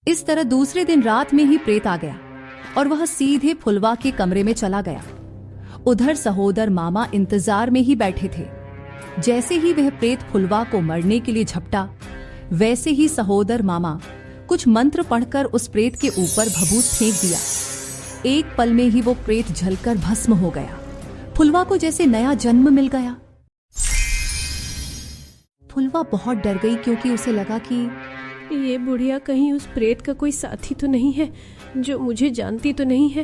इस तरह दूसरे दिन रात में ही प्रेत आ गया और वह सीधे फुलवा के कमरे में चला गया। उधर सहोदर मामा इंतजार में ही बैठे थे। जैसे ही वह प्रेत फुलवा को मरने के लिए झपटा, वैसे ही सहोदर मामा कुछ मंत्र पढ़कर उस प्रेत के ऊपर भभूत फेंक दिया। एक पल में ही वो प्रेत जलकर भस्म हो गया। फुलवा को जैसे नया जन्म मिल गया। फुलवा बहुत डर गई क्योंकि उसे लगा कि ये बुढ़िया कहीं उस प्रेत का कोई साथी तो नहीं है जो मुझे जानती तो नहीं है।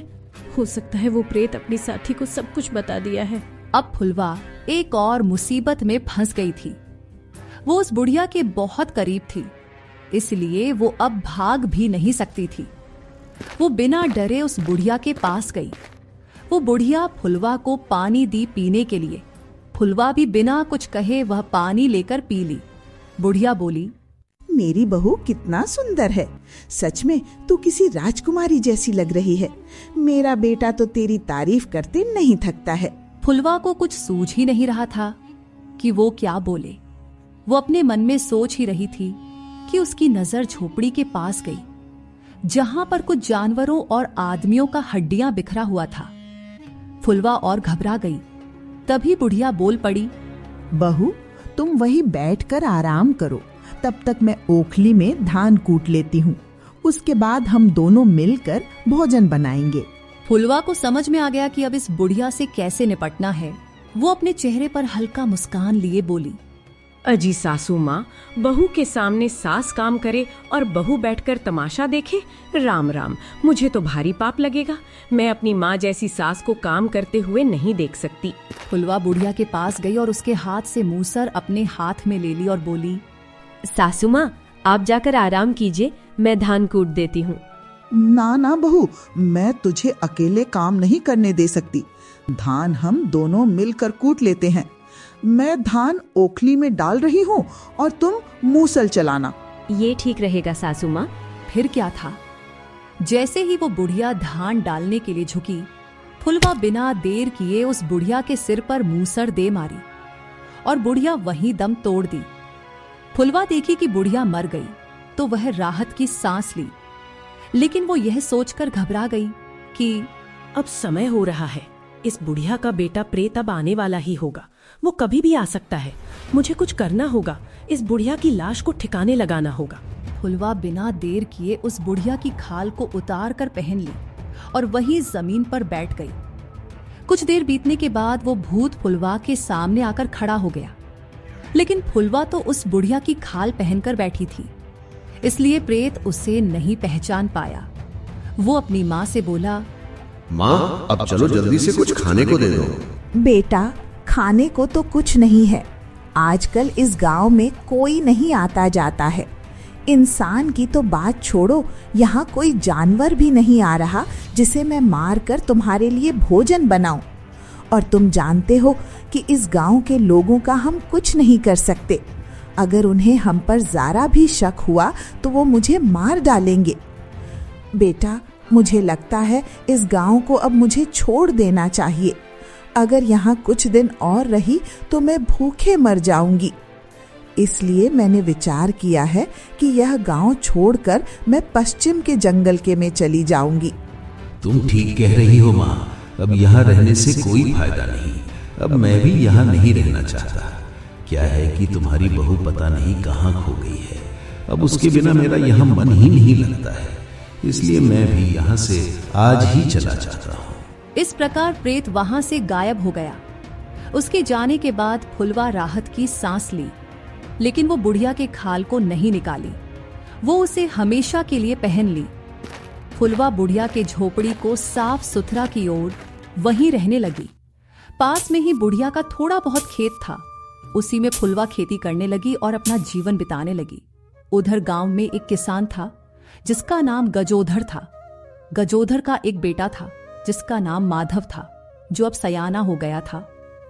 हो सकता है वो प्रेत अपनी साथी को सब कुछ बता दिया है। अब फुलवा एक और मुसीबत में फंस गई थी। वो उस बुढ़िया के बहुत करीब थी, इसलिए वो अब भाग भी नहीं सकती थी। वो बिना डरे उस बुढ़िया के पास गई। वो बुढ़िया फुलवा को पानी दी पीने के लिए। फुलवा भी बिना कुछ कहे वह पानी लेकर पी ली। बुढ़िया बोली, मेरी बहू कितना सुंदर है। सच में तू किसी राजकुमारी जैसी लग रही है। मेरा बेटा तो तेरी तारीफ करते नहीं थकता है। फुलवा को कुछ सूझ ही नहीं रहा था कि वो क्या बोले। वो अपने मन में सोच ही रही थी कि उसकी नजर झोपड़ी के पास गई, जहां पर कुछ जानवरों और आदमियों का हड्डियां बिखरा हुआ था। फुलवा और घबरा गई। तभी बुढ़िया बोल पड़ी, बहू तुम वहीं बैठकर आराम करो, तब तक मैं ओखली में धान कूट लेती हूँ। उसके बाद हम दोनों मिलकर भोजन बनाएंगे। फुलवा को समझ में आ गया कि अब इस बुढ़िया से कैसे निपटना है। वो अपने चेहरे पर हल्का मुस्कान लिए बोली, अजी सासू माँ, बहू के सामने सास काम करे और बहू बैठकर तमाशा देखे। राम राम, मुझे तो भारी पाप लगेगा। मैं अपनी माँ जैसी सास को काम करते हुए नहीं देख सकती। फुलवा बुढ़िया के पास गई और उसके हाथ से मूसर अपने हाथ में ले ली और बोली, सासू माँ, आप जाकर आराम कीजिए, मैं धान कूट देती हूँ। ना ना बहू, मैं तुझे अकेले काम नहीं करने दे सकती। धान हम दोनों मिलकर कूट लेते हैं। मैं धान ओखली में डाल रही हूँ और तुम मूसल चलाना। ये ठीक रहेगा सासू माँ। फिर क्या था, जैसे ही वो बुढ़िया धान डालने के लिए झुकी, फुलवा बिना देर किए उस बुढ़िया के सिर पर मूसर दे मारी और बुढ़िया वहीं दम तोड़ दी। फुलवा देखी कि बुढ़िया मर गई तो वह राहत की सांस ली, लेकिन वो यह सोचकर घबरा गई कि अब समय हो रहा है। इस बुढ़िया का बेटा प्रेत अब आने वाला ही होगा। वो कभी भी आ सकता है। मुझे कुछ करना होगा। इस बुढ़िया की लाश को ठिकाने लगाना होगा। फुलवा बिना देर किए उस बुढ़िया की खाल को उतार कर पहन ली और वहीं जमीन पर बैठ गई। कुछ देर बीतने के बाद वो भूत फुलवा के सामने आकर खड़ा हो गया, लेकिन फुलवा तो उस बुढ़िया की खाल पहनकर बैठी थी, इसलिए प्रेत उसे नहीं पहचान पाया। वो अपनी माँ से बोला, माँ, अब चलो जल्दी से कुछ खाने को दे दो। बेटा, खाने को तो कुछ नहीं है। आजकल इस गांव में कोई नहीं आता जाता है। इंसान की तो बात छोड़ो, यहाँ कोई जानवर भी नहीं आ रहा जिसे मैं मार कर तुम्हारे लिए भोजन बनाऊं। और तुम जानते हो कि इस गांव के लोगों का हम कुछ नहीं कर सकते। अगर उन्हें हम पर जरा भी शक हुआ तो वो मुझे मार डालेंगे। बेटा, मुझे लगता है इस गांव को अब मुझे छोड़ देना चाहिए। अगर यहाँ कुछ दिन और रही तो मैं भूखे मर जाऊंगी। इसलिए मैंने विचार किया है कि यह गांव छोड़कर मैं पश्चिम के जंगल के में चली जाऊंगी। तुम ठीक कह रही हो माँ, अब यहाँ रहने से कोई फायदा नहीं। अब मैं भी यहाँ नहीं रहना चाहता। क्या है कि तुम्हारी बहू पता नहीं कहाँ खो गई है। अब उसके बिना मेरा यहाँ मन ही नहीं लगता है, इसलिए मैं भी यहाँ से आज ही चला जाता हूँ। इस प्रकार प्रेत वहां से गायब हो गया। उसके जाने के बाद फुलवा राहत की सांस ली, लेकिन वो बुढ़िया के खाल को नहीं निकाली। वो उसे हमेशा के लिए पहन ली। फुलवा बुढ़िया के झोपड़ी को साफ सुथरा की ओर वहीं रहने लगी। पास में ही बुढ़िया का थोड़ा बहुत खेत था, उसी में फुलवा खेती करने लगी और अपना जीवन बिताने लगी। उधर गांव में एक किसान था जिसका नाम गजोधर था। गजोधर का एक बेटा था जिसका नाम माधव था, जो अब सयाना हो गया था।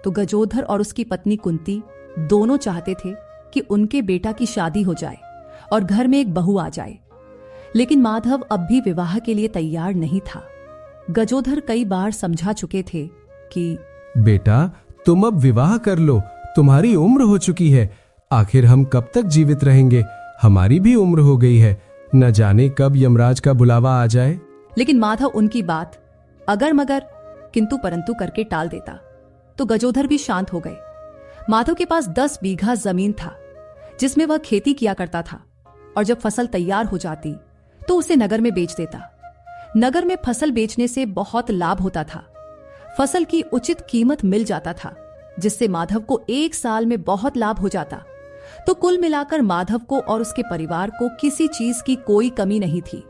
तो गजोधर और उसकी पत्नी कुंती दोनों चाहते थे कि उनके बेटा की शादी हो जाए और घर में एक बहू आ जाए, लेकिन माधव अब भी विवाह के लिए तैयार नहीं था। गजोधर कई बार समझा चुके थे कि बेटा, तुम अब विवाह कर लो, तुम्हारी उम्र हो चुकी है। आखिर हम कब तक जीवित रहेंगे? हमारी भी उम्र हो गई है। न जाने कब यमराज का बुलावा आ जाए। लेकिन माधव उनकी बात अगर मगर किंतु परंतु करके टाल देता तो गजोधर भी शांत हो गए। माधव के पास 10 बीघा जमीन था जिसमें वह खेती किया करता था और जब फसल तैयार हो जाती तो उसे नगर में बेच देता। नगर में फसल बेचने से बहुत लाभ होता था। फसल की उचित कीमत मिल जाता था जिससे माधव को 1 साल में बहुत लाभ हो जाता। तो कुल मिलाकर माधव को और उसके परिवार को किसी चीज की कोई कमी नहीं थी।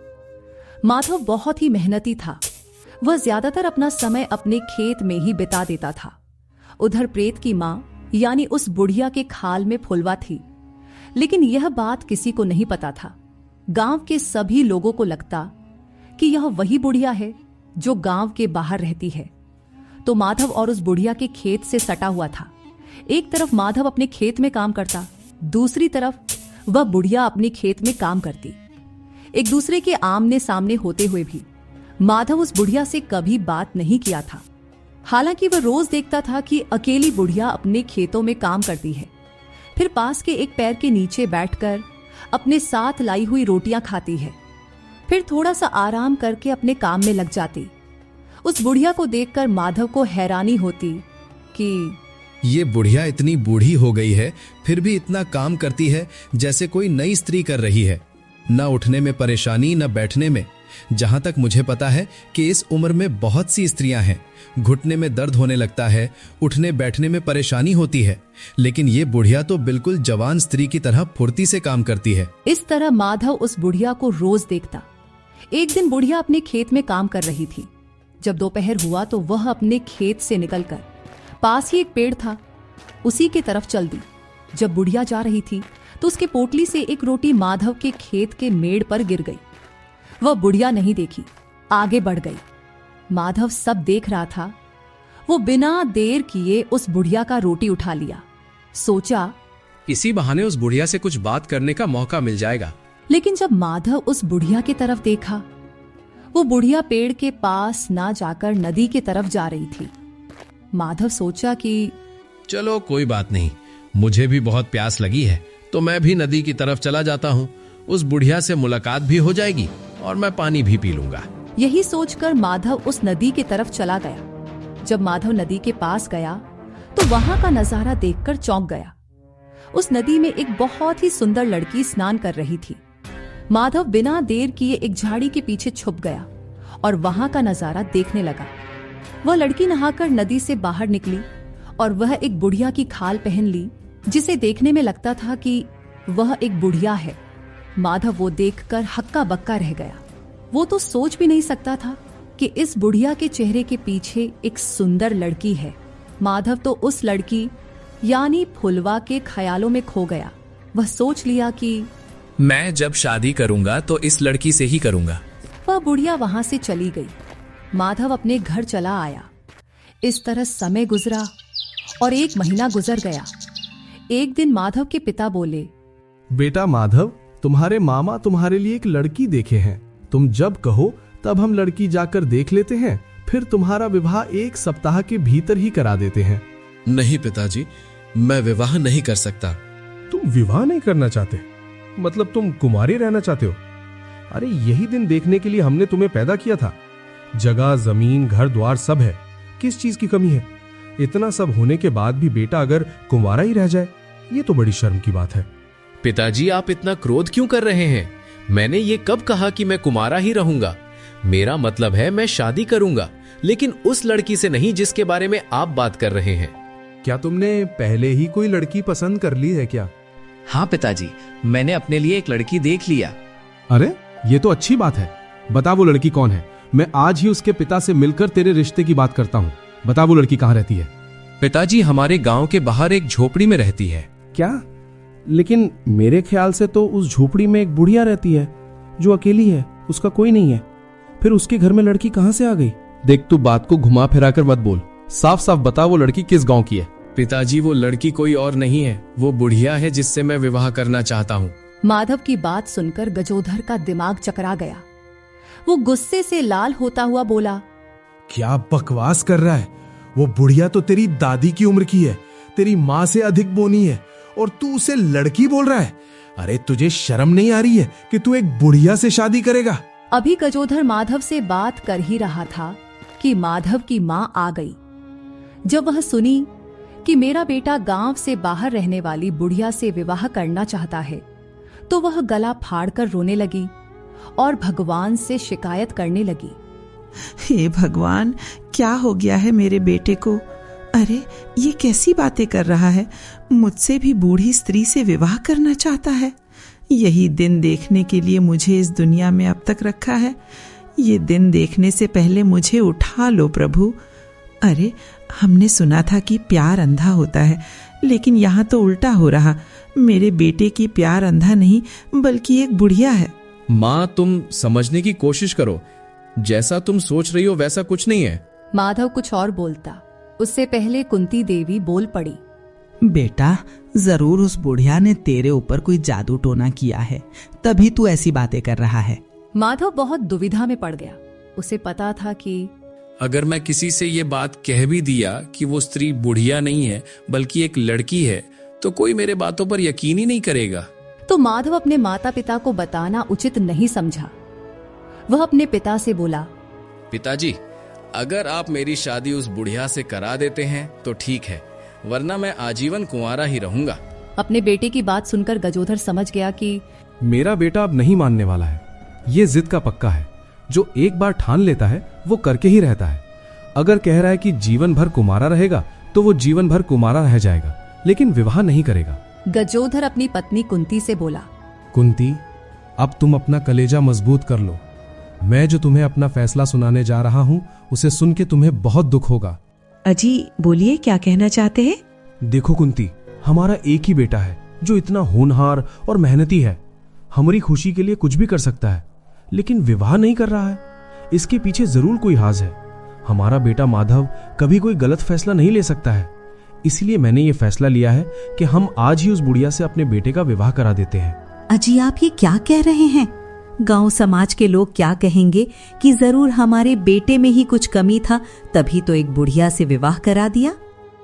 माधव बहुत ही मेहनती था। वह ज्यादातर अपना समय अपने खेत में ही बिता देता था। उधर प्रेत की मां यानी उस बुढ़िया के खाल में फुलवा थी, लेकिन यह बात किसी को नहीं पता था। गांव के सभी लोगों को लगता कि यह वही बुढ़िया है जो गांव के बाहर रहती है। तो माधव और उस बुढ़िया के खेत से सटा हुआ था। एक तरफ माधव अपने खेत में काम करता, दूसरी तरफ वह बुढ़िया अपने खेत में काम करती। एक दूसरे के आमने सामने होते हुए भी माधव उस बुढ़िया से कभी बात नहीं किया था। हालांकि वह रोज देखता था कि अकेली बुढ़िया अपने खेतों में काम करती है, फिर पास के एक पैर के नीचे बैठकर अपने साथ लाई हुई रोटियां खाती है, फिर थोड़ा सा आराम करके अपने काम में लग जाती। उस बुढ़िया को देखकर माधव को हैरानी होती कि ये बुढ़िया इतनी बूढ़ी हो गई है फिर भी इतना काम करती है जैसे कोई नई स्त्री कर रही है। न उठने में परेशानी न बैठने में। जहां तक मुझे पता है कि इस उम्र में बहुत सी स्त्रियां हैं, घुटने में दर्द होने लगता है, उठने बैठने में परेशानी होती है, लेकिन ये बुढ़िया तो बिल्कुल जवान स्त्री की तरह फुर्ती से काम करती है। इस तरह माधव उस बुढ़िया को रोज देखता। एक दिन बुढ़िया अपने खेत में काम कर रही थी। जब दोपहर हुआ तो वह अपने खेत से निकलकर पास ही एक पेड़ था, उसी के तरफ चल दी। जब बुढ़िया जा रही थी तो उसके पोटली से एक रोटी माधव के खेत के मेड़ पर गिर गई। वह बुढ़िया नहीं देखी, आगे बढ़ गई। माधव सब देख रहा था। वो बिना देर किए उस बुढ़िया का रोटी उठा लिया। सोचा इसी बहाने उस बुढ़िया से कुछ बात करने का मौका मिल जाएगा। लेकिन जब माधव उस बुढ़िया की तरफ देखा, वो बुढ़िया पेड़ के पास ना जाकर नदी की तरफ जा रही थी। माधव सोचा कि चलो कोई बात नहीं, मुझे भी बहुत प्यास लगी है तो मैं भी नदी की तरफ चला जाता हूँ। उस बुढ़िया से मुलाकात भी हो जाएगी और मैं पानी भी पी लूंगा। यही सोचकर माधव उस नदी की तरफ चला गया। जब माधव नदी के पास गया तो वहां का नजारा देखकर चौंक गया। उस नदी में एक बहुत ही सुंदर लड़की स्नान कर रही थी। माधव बिना देर किए एक झाड़ी के पीछे छुप गया और वहां का नजारा देखने लगा। वह लड़की नहाकर नदी से बाहर निकली और वह एक बुढ़िया की खाल पहन ली, जिसे देखने में लगता था कि वह एक बुढ़िया है। माधव वो देखकर हक्का बक्का रह गया। वो तो सोच भी नहीं सकता था कि इस बुढ़िया के चेहरे के पीछे एक सुंदर लड़की है। माधव तो उस लड़की यानी फुलवा के ख्यालों में खो गया। वह सोच लिया कि मैं जब शादी करूंगा तो इस लड़की से ही करूंगा। वह बुढ़िया वहां से चली गई। माधव अपने घर चला आया। इस तरह समय गुजरा और 1 महीना गुजर गया। एक दिन माधव के पिता बोले, बेटा माधव, तुम्हारे मामा तुम्हारे लिए एक लड़की देखे हैं। तुम जब कहो तब हम लड़की जाकर देख लेते हैं, फिर तुम्हारा विवाह 1 सप्ताह के भीतर ही करा देते हैं। नहीं पिताजी, मैं विवाह नहीं कर सकता। तुम विवाह नहीं करना चाहते? मतलब तुम कुमारी रहना चाहते हो? अरे यही दिन देखने के लिए हमने तुम्हें पैदा किया था। जगह, जमीन, घर द्वार सब है, किस चीज की कमी है? इतना सब होने के बाद भी बेटा अगर कुंवारा ही रह जाए, ये तो बड़ी शर्म की बात है। पिताजी, आप इतना क्रोध क्यों कर रहे हैं? मैंने ये कब कहा कि मैं कुमारा ही रहूंगा? मेरा मतलब है मैं शादी करूंगा, लेकिन उस लड़की से नहीं जिसके बारे में आप बात कर रहे हैं। क्या तुमने पहले ही कोई लड़की पसंद कर ली है क्या? हाँ पिताजी, मैंने अपने लिए एक लड़की देख लिया। अरे ये तो अच्छी बात है। बता वो लड़की कौन है? मैं आज ही उसके पिता से मिलकर तेरे रिश्ते की बात करता हूँ। बता वो लड़की कहाँ रहती है? पिताजी, हमारे गांव के बाहर एक झोपड़ी में रहती है। क्या? लेकिन मेरे ख्याल से तो उस झोपड़ी में एक बुढ़िया रहती है जो अकेली है, उसका कोई नहीं है। फिर उसके घर में लड़की कहाँ से आ गई? देख, तू बात को घुमा फिरा कर मत बोल, साफ साफ बता वो लड़की किस गांव की है। पिताजी, वो लड़की कोई और नहीं है, वो बुढ़िया है जिससे मैं विवाह करना चाहता हूँ। माधव की बात सुनकर गजोधर का दिमाग चकरा गया। वो गुस्से से लाल होता हुआ बोला, क्या बकवास कर रहा है? वो बुढ़िया तो तेरी दादी की उम्र की है, तेरी माँ से अधिक बोनी है, और तू उसे लड़की बोल रहा है? अरे तुझे शर्म नहीं आ रही है कि तू एक बुढ़िया से शादी करेगा? अभी गजोधर माधव से बात कर ही रहा था कि माधव की माँ आ गई। जब वह सुनी कि मेरा बेटा गांव से बाहर रहने वाली बुढ़िया से विवाह करना चाहता है, तो वह गला फाड़कर रोने लगी और भगवान से शिकायत करने लगी। हे भगवान, क्या हो गया है मेरे बेटे को? अरे ये कैसी बातें कर रहा है? मुझसे भी बूढ़ी स्त्री से विवाह करना चाहता है। यही दिन देखने के लिए मुझे इस दुनिया में अब तक रखा है। ये दिन देखने से पहले मुझे उठा लो प्रभु। अरे हमने सुना था कि प्यार अंधा होता है, लेकिन यहाँ तो उल्टा हो रहा। मेरे बेटे की प्यार अंधा नहीं बल्कि एक बुढ़िया है। माँ, तुम समझने की कोशिश करो। जैसा तुम सोच रही हो वैसा कुछ नहीं है। माधव कुछ और बोलता, उससे पहले कुंती देवी बोल पड़ी। बेटा, जरूर उस बुढ़िया ने तेरे ऊपर कोई जादू टोना किया है, तभी तू ऐसी बातें कर रहा है। माधव बहुत दुविधा में पड़ गया। उसे पता था कि अगर मैं किसी से ये बात कह भी दिया कि वो स्त्री बुढ़िया नहीं है बल्कि एक लड़की है, तो कोई मेरे बातों पर यकीन ही नहीं करेगा। तो माधव अपने माता पिता को बताना उचित नहीं समझा। वह अपने पिता से बोला, पिताजी, अगर आप मेरी शादी उस बुढ़िया से करा देते हैं तो ठीक है, वरना मैं आजीवन कुंवारा ही रहूंगा। अपने बेटे की बात सुनकर गजोधर समझ गया कि मेरा बेटा अब नहीं मानने वाला है। ये जिद का पक्का है। जो एक बार ठान लेता है वो करके ही रहता है। अगर कह रहा है कि जीवन भर कुमारा रहेगा तो वो जीवन भर कुमारा रह जाएगा, लेकिन विवाह नहीं करेगा। गजोधर अपनी पत्नी कुंती से बोला, कुंती, अब तुम अपना कलेजा मजबूत कर लो। मैं जो तुम्हें अपना फैसला सुनाने जा रहा हूँ उसे सुन के तुम्हें बहुत दुख होगा। अजी बोलिए, क्या कहना चाहते हैं? देखो कुंती, हमारा एक ही बेटा है जो इतना होनहार और मेहनती है। हमारी खुशी के लिए कुछ भी कर सकता है, लेकिन विवाह नहीं कर रहा है। इसके पीछे जरूर कोई राज है। हमारा बेटा माधव कभी कोई गलत फैसला नहीं ले सकता है। इसलिए मैंने ये फैसला लिया है कि हम आज ही उस बुढ़िया से अपने बेटे का विवाह करा देते हैं। अजी, आप ये क्या कह रहे हैं? गांव समाज के लोग क्या कहेंगे कि जरूर हमारे बेटे में ही कुछ कमी था, तभी तो एक बुढ़िया से विवाह करा दिया।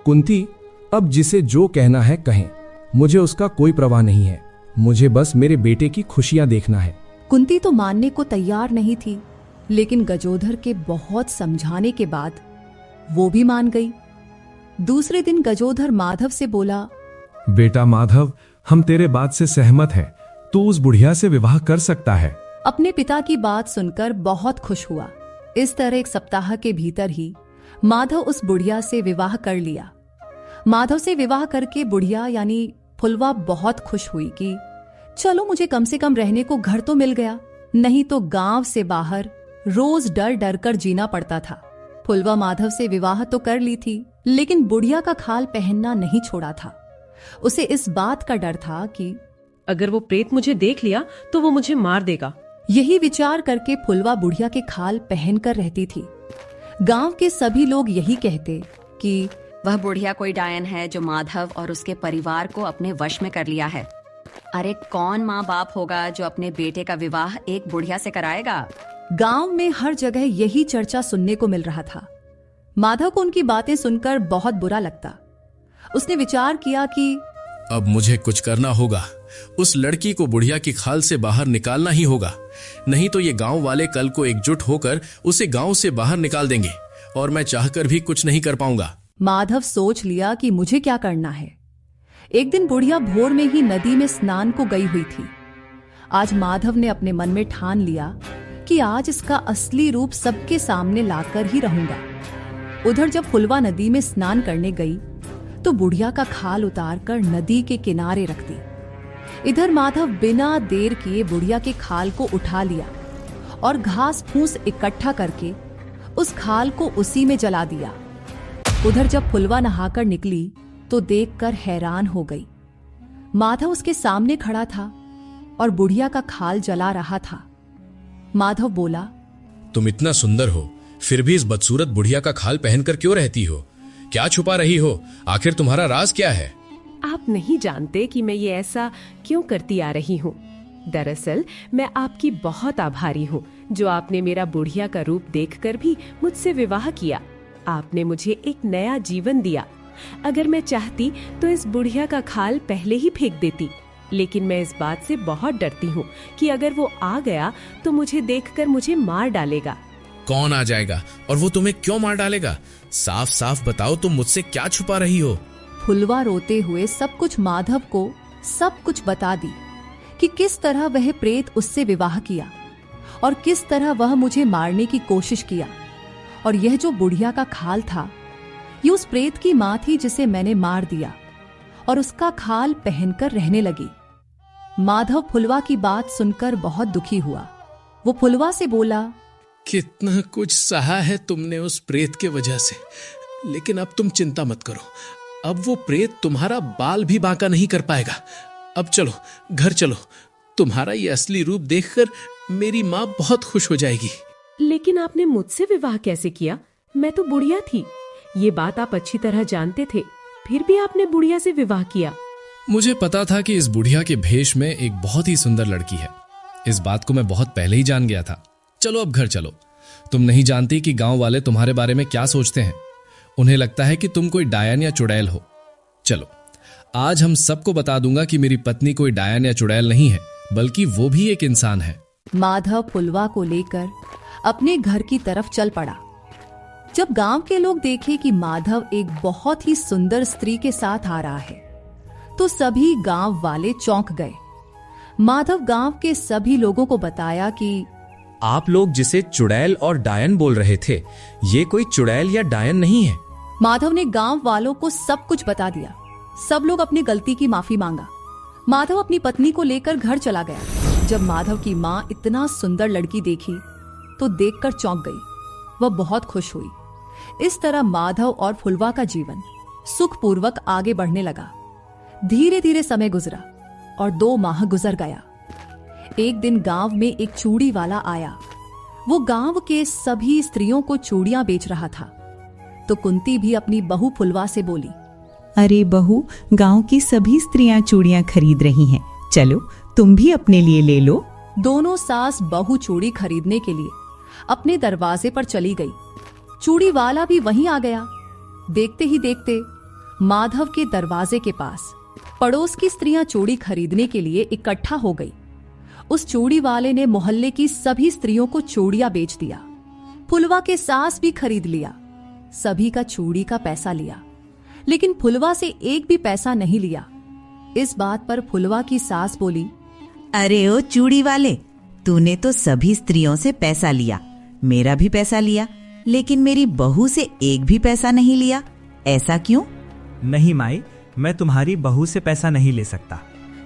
कुंती, अब जिसे जो कहना है कहें, मुझे उसका कोई परवाह नहीं है। मुझे बस मेरे बेटे की खुशियां देखना है। कुंती तो मानने को तैयार नहीं थी, लेकिन गजोधर के बहुत समझाने के बाद वो भी मान गई। दूसरे दिन गजोधर माधव से बोला, बेटा माधव, हम तेरे बात से सहमत हैं। तू उस बुढ़िया से विवाह कर सकता है। अपने पिता की बात सुनकर बहुत खुश हुआ। इस तरह एक सप्ताह के भीतर ही माधव उस बुढ़िया से विवाह कर लिया। माधव से विवाह करके बुढ़िया यानी फुलवा बहुत खुश हुई कि चलो मुझे कम से कम रहने को घर तो मिल गया, नहीं तो गांव से बाहर रोज डर डर कर जीना पड़ता था। फुलवा माधव से विवाह तो कर ली थी, लेकिन बुढ़िया का खाल पहनना नहीं छोड़ा था। उसे इस बात का डर था कि अगर वो प्रेत मुझे देख लिया तो वो मुझे मार देगा। यही विचार करके फुलवा बुढ़िया के खाल पहनकर रहती थी। गांव के सभी लोग यही कहते कि वह बुढ़िया कोई डायन है जो माधव और उसके परिवार को अपने वश में कर लिया है। अरे कौन माँ बाप होगा जो अपने बेटे का विवाह एक बुढ़िया से कराएगा? गांव में हर जगह यही चर्चा सुनने को मिल रहा था। माधव को उनकी बातें सुनकर बहुत बुरा लगता। उसने विचार किया कि अब मुझे कुछ करना होगा। उस लड़की को बुढ़िया की खाल से बाहर निकालना ही होगा, नहीं तो ये गांव वाले कल को एकजुट होकर उसे गांव से बाहर निकाल देंगे और मैं चाहकर भी कुछ नहीं कर पाऊंगा। माधव सोच लिया कि मुझे क्या करना है। एक दिन बुढ़िया भोर में ही नदी में स्नान को गई हुई थी। आज माधव ने अपने मन में ठान लिया कि आज इसका असली रूप सबके सामने लाकर ही रहूंगा। उधर जब फुलवा नदी में स्नान करने गई तो बुढ़िया का खाल उतारकर नदी के किनारे रख दी। इधर माधव बिना देर किए बुढ़िया के खाल को उठा लिया और घास फूस इकट्ठा करके उस खाल को उसी में जला दिया। उधर जब फुलवा नहाकर निकली तो देखकर हैरान हो गई। माधव उसके सामने खड़ा था और बुढ़िया का खाल जला रहा था। माधव बोला, तुम इतना सुंदर हो, फिर भी इस बदसूरत बुढ़िया का खाल पहनकर क्यों रहती हो? क्या छुपा रही हो? आखिर तुम्हारा राज क्या है? आप नहीं जानते कि मैं ये ऐसा क्यों करती आ रही हूँ। दरअसल मैं आपकी बहुत आभारी हूँ जो आपने मेरा बुढ़िया का रूप देखकर भी मुझसे विवाह किया। आपने मुझे एक नया जीवन दिया। अगर मैं चाहती तो इस बुढ़िया का खाल पहले ही फेंक देती, लेकिन मैं इस बात से बहुत डरती हूँ कि अगर वो आ गया तो मुझे देखकर मुझे मार डालेगा। कौन आ जाएगा और वो तुम्हें क्यों मार डालेगा? साफ साफ बताओ, तुम मुझसे क्या छुपा रही हो? फुलवा रोते हुए सब कुछ माधव को सब कुछ बता दी कि किस तरह वह प्रेत उससे विवाह किया और किस तरह वह मुझे मारने की कोशिश किया। और यह जो बुढ़िया का खाल था, ये उस प्रेत की माँ थी जिसे मैंने मार दिया और उसका खाल पहनकर रहने लगी। माधव फुलवा की बात सुनकर बहुत दुखी हुआ। वो फुलवा से बोला, कितना कुछ सहा है तुमने उस प्रेत के वजह से, लेकिन अब तुम चिंता मत करो। अब वो प्रेत तुम्हारा बाल भी बांका नहीं कर पाएगा। अब चलो, घर चलो। तुम्हारा ये असली रूप देखकर मेरी माँ बहुत खुश हो जाएगी। लेकिन आपने मुझसे विवाह कैसे किया? मैं तो बुढ़िया थी। ये बात आप अच्छी तरह जानते थे, फिर भी आपने बुढ़िया से विवाह किया। मुझे पता था कि इस बुढ़िया के भेष में एक बहुत ही सुंदर लड़की है। इस बात को मैं बहुत पहले ही जान गया था। चलो अब घर चलो। तुम नहीं जानती कि गांव वाले तुम्हारे बारे में क्या सोचते हैं। उन्हें लगता है कि तुम कोई डायन या चुड़ैल हो। चलो, आज हम सबको बता दूंगा कि मेरी पत्नी कोई डायन या चुड़ैल नहीं है, बल्कि वो भी एक इंसान है। माधव फुलवा को लेकर अपने घर की तरफ चल पड़ा। जब गांव के लोग देखे कि माधव एक बहुत ही सुंदर स्त्री के साथ आ रहा है, तो सभी गांव वाले चौंक गए। माधव गांव के सभी लोगों को बताया कि आप लोग जिसे चुड़ैल और डायन बोल रहे थे, ये कोई चुड़ैल या डायन नहीं है। माधव ने गांव वालों को सब कुछ बता दिया। सब लोग अपनी गलती की माफी मांगा। माधव अपनी पत्नी को लेकर घर चला गया। जब माधव की माँ इतना सुंदर लड़की देखी तो देखकर चौंक गई। वह बहुत खुश हुई। इस तरह माधव और फुलवा का जीवन सुखपूर्वक आगे बढ़ने लगा। धीरे धीरे समय गुजरा और 2 माह गुजर गया। एक दिन गांव में एक चूड़ी वाला आया। वो गांव के सभी स्त्रियों को चूड़ियां बेच रहा था। तो कुंती भी अपनी बहू फुलवा से बोली, अरे बहू, गांव की सभी स्त्रियां चूड़ियां खरीद रही हैं, चलो तुम भी अपने लिए ले लो। दोनों सास बहू चूड़ी खरीदने के लिए अपने दरवाजे पर चली गई। चूड़ी वाला भी वहीं आ गया। देखते ही देखते माधव के दरवाजे के पास पड़ोस की स्त्रियां चूड़ी खरीदने के लिए इकट्ठा हो गई। उस चूड़ी वाले ने मोहल्ले की सभी स्त्रियों को चूड़ियां बेच दिया। फुलवा के सास भी खरीद लिया। सभी का चूड़ी का पैसा लिया, लेकिन फुलवा से एक भी पैसा नहीं लिया। इस बात पर फुलवा की सास बोली, अरे ओ चूड़ी वाले, तूने तो सभी स्त्रियों से पैसा लिया, मेरा भी पैसा लिया, लेकिन मेरी बहू से एक भी पैसा नहीं लिया। ऐसा क्यों? नहीं माई, मैं तुम्हारी बहू से पैसा नहीं ले सकता।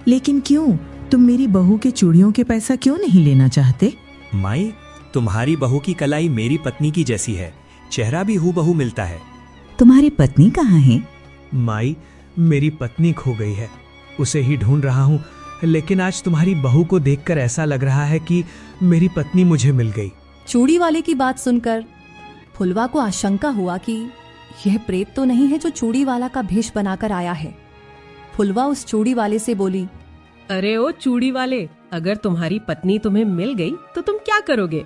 लेकिन क्यों? तुम मेरी बहू के चूड़ियों के पैसा क्यों नहीं लेना चाहते? माई, तुम्हारी बहू की कलाई मेरी पत्नी की जैसी है, चेहरा भी हूबहू मिलता है। तुम्हारी पत्नी कहाँ है? माई, मेरी पत्नी खो गई है, उसे ही ढूंढ रहा हूँ। लेकिन आज तुम्हारी बहू को देखकर ऐसा लग रहा है कि मेरी पत्नी मुझे मिल गई। चूड़ी वाले की बात सुनकर फुलवा को आशंका हुआ कि यह प्रेत तो नहीं है जो चूड़ी वाला का भेष बनाकर आया है। फुलवा उस चूड़ी वाले से बोली, अरे ओ चूड़ी वाले, अगर तुम्हारी पत्नी तुम्हें मिल गई तो तुम क्या करोगे?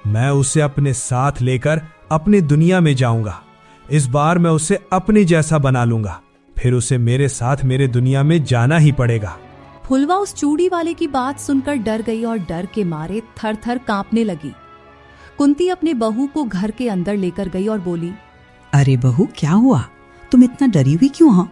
मैं उसे अपने साथ लेकर अपनी दुनिया में जाऊंगा। इस बार मैं उसे अपनी जैसा बना लूंगा, फिर उसे मेरे साथ मेरे दुनिया में जाना ही पड़ेगा। फुलवा उस चूड़ी वाले की बात सुनकर डर गई और डर के मारे थर थर कांपने लगी। कुंती अपने बहू को घर के अंदर लेकर गई और बोली, अरे बहू, क्या हुआ? तुम इतना डरी हुई क्यों हो?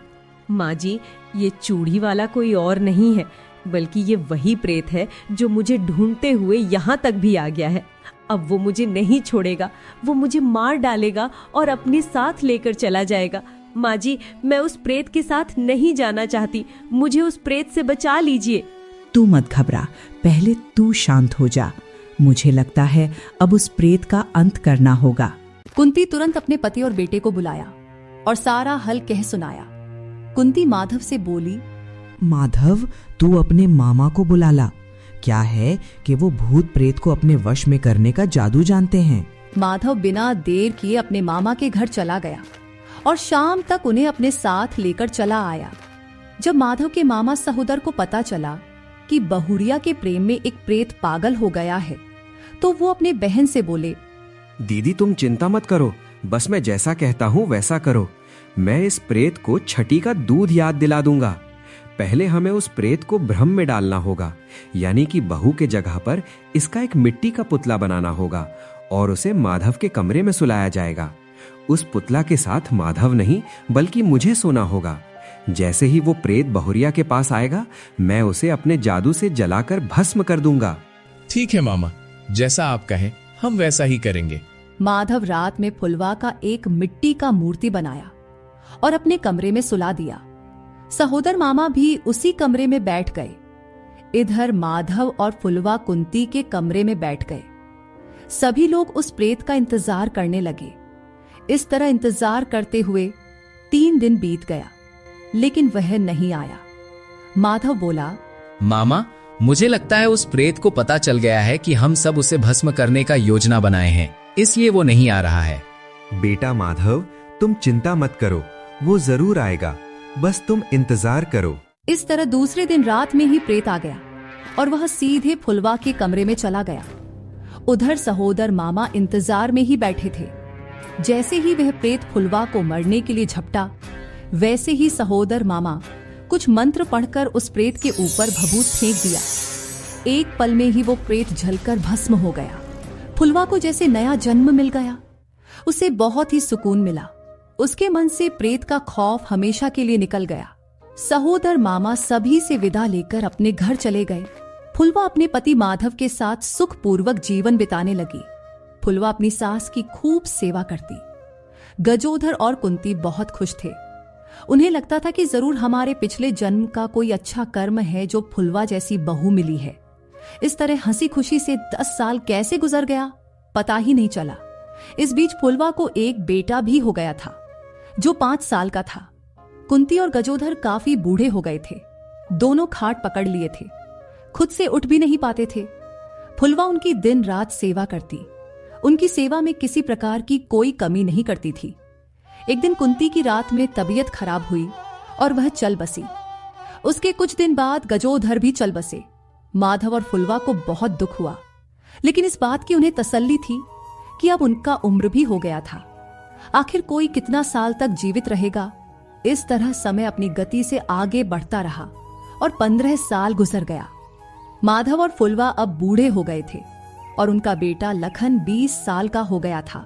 माँ जी, ये चूड़ी वाला कोई और नहीं है, बल्कि ये वही प्रेत है जो मुझे ढूंढते हुए यहाँ तक भी आ गया है। अब वो मुझे नहीं छोड़ेगा, वो मुझे मार डालेगा और अपने साथ लेकर चला जाएगा। माँ जी, मैं उस प्रेत के साथ नहीं जाना चाहती, मुझे उस प्रेत से बचा लीजिए। तू मत घबरा, पहले तू शांत हो जा। मुझे लगता है अब उस प्रेत का अंत करना होगा। कुंती तुरंत अपने पति और बेटे को बुलाया और सारा हल कह सुनाया। कुंती माधव से बोली, माधव, तू अपने मामा को बुला ला। क्या है कि वो भूत प्रेत को अपने वश में करने का जादू जानते हैं। माधव बिना देर किए अपने मामा के घर चला गया और शाम तक उन्हें अपने साथ लेकर चला आया। जब माधव के मामा सहोदर को पता चला कि बहुरिया के प्रेम में एक प्रेत पागल हो गया है, तो वो अपने बहन से बोले, दीदी तुम चिंता मत करो, बस मैं जैसा कहता हूँ वैसा करो। मैं इस प्रेत को छठी का दूध याद दिला दूंगा। पहले हमें उस प्रेत को भ्रम में डालना होगा, यानी कि बहू के जगह पर इसका एक मिट्टी का पुतला बनाना होगा और उसे माधव के कमरे में सुलाया जाएगा। उस पुतला के साथ माधव नहीं बल्कि मुझे सोना होगा। जैसे ही वो प्रेत बहुरिया के पास आएगा, मैं उसे अपने जादू से जलाकर भस्म कर दूंगा। ठीक है मामा, जैसा आप कहें हम वैसा ही करेंगे। माधव रात में फुलवा का एक मिट्टी का मूर्ति बनाया और अपने कमरे में सुला दिया। सहोदर मामा भी उसी कमरे में बैठ गए। इधर माधव और फुलवा कुंती के कमरे में बैठ गए। सभी लोग उस प्रेत का इंतजार करने लगे। इस तरह इंतजार करते हुए 3 दिन बीत गया, लेकिन वह नहीं आया। माधव बोला, मामा, मुझे लगता है उस प्रेत को पता चल गया है कि हम सब उसे भस्म करने का योजना बनाए हैं, इसलिए वो नहीं आ रहा है। बेटा माधव, तुम चिंता मत करो, वो जरूर आएगा, बस तुम इंतजार करो। इस तरह दूसरे दिन रात में ही प्रेत आ गया और वह सीधे फुलवा के कमरे में चला गया। उधर सहोदर मामा इंतजार में ही बैठे थे। जैसे ही वह प्रेत फुलवा को मरने के लिए झपटा, वैसे ही सहोदर मामा कुछ मंत्र पढ़कर उस प्रेत के ऊपर भभूत फेंक दिया। एक पल में ही वो प्रेत जलकर भस्म हो गया। फुलवा को जैसे नया जन्म मिल गया। उसे बहुत ही सुकून मिला। उसके मन से प्रेत का खौफ हमेशा के लिए निकल गया। सहोदर मामा सभी से विदा लेकर अपने घर चले गए। फुलवा अपने पति माधव के साथ सुखपूर्वक जीवन बिताने लगी। फुलवा अपनी सास की खूब सेवा करती। गजोधर और कुंती बहुत खुश थे। उन्हें लगता था कि जरूर हमारे पिछले जन्म का कोई अच्छा कर्म है जो फुलवा जैसी बहू मिली है। इस तरह हंसी खुशी से 10 साल कैसे गुजर गया पता ही नहीं चला। इस बीच फुलवा को एक बेटा भी हो गया था जो 5 साल का था। कुंती और गजोधर काफी बूढ़े हो गए थे। दोनों खाट पकड़ लिए थे, खुद से उठ भी नहीं पाते थे। फुलवा उनकी दिन रात सेवा करती। उनकी सेवा में किसी प्रकार की कोई कमी नहीं करती थी। एक दिन कुंती की रात में तबीयत खराब हुई और वह चल बसी। उसके कुछ दिन बाद गजोधर भी चल बसे। माधव और फुलवा को बहुत दुख हुआ, लेकिन इस बात की उन्हें तसल्ली थी कि अब उनका उम्र भी हो गया था। आखिर कोई कितना साल तक जीवित रहेगा। इस तरह समय अपनी गति से आगे बढ़ता रहा और 15 साल गुजर गया। माधव और फुलवा अब बूढ़े हो गए थे और उनका बेटा लखन 20 साल का हो गया था।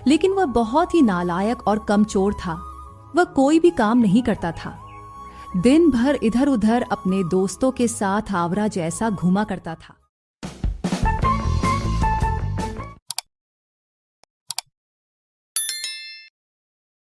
लेकिन वह बहुत ही नालायक और कमचोर था। वह कोई भी काम नहीं करता था। दिन भर इधर उधर अपने दोस्तों के साथ आवारा जैसा घूमा करता था।